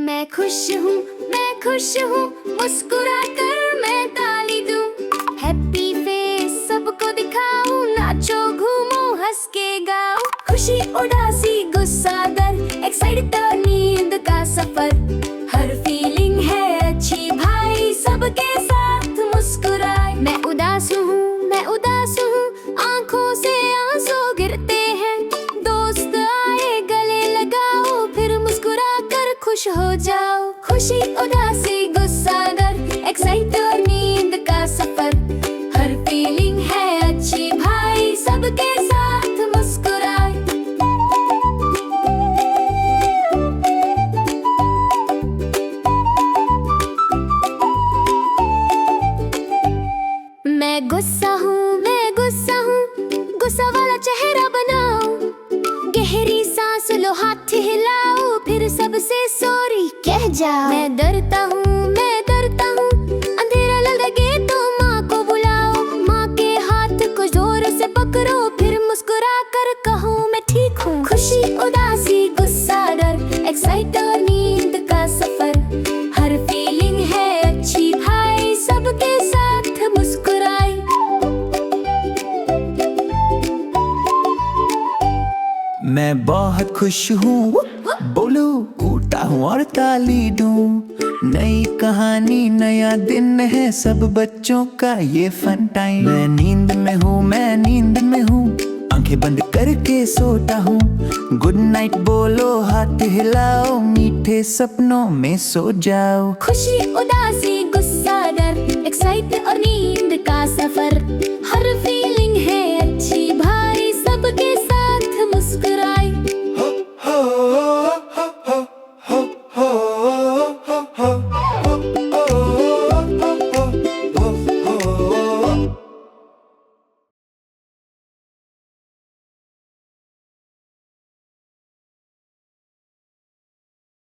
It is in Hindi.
मैं खुश हूँ, मुस्कुरा कर मैं ताली दूं। हैप्पी फेस सबको दिखाऊं, नाचो घूमो हंस के गाओ। खुशी उदासी गुस्सा डर, एक्साइटेड नींद का सफर। हर फीलिंग है अच्छी भाई, सबके साथ मुस्कुराए। मैं उदास हूँ, आंखों से आंसू गिरते हैं। दोस्त आए गले लगाओ, फिर मुस्कुरा कर खुश हो जाओ। खुशी उदासी गुस्सा डर, एक्साइटेड नींद का सफर। हर फीलिंग है अच्छी भाई, सबके साथ मुस्कुराए। मैं गुस्सा हूँ, गुस्सा वाला चेहरा बनाओ। गहरी सांस लो, हाथ हिलाओ, फिर सबसे सॉरी कह जाओ। मैं डरता हूँ, अंधेरा लगे तो माँ को बुलाओ। माँ के हाथ को जोर से पकड़ो, फिर मुस्कुरा कर कहो मैं ठीक हूँ। खुशी उदासी गुस्सा डर, एक्साइटेड नींद का सफर। हर फीलिंग है अच्छी भाई, सबके साथ मुस्कुराए। मैं बहुत खुश हूँ, बोलूं उठता हूँ और ताली दूं। नई कहानी नया दिन है, सब बच्चों का ये फन टाइम। मैं नींद में हूँ, आंखें बंद करके सोता हूँ। गुड नाइट बोलो, हाथ हिलाओ, मीठे सपनों में सो जाओ। खुशी उदासी गुस्सा डर, एक्साइटेड और नींद का सफर।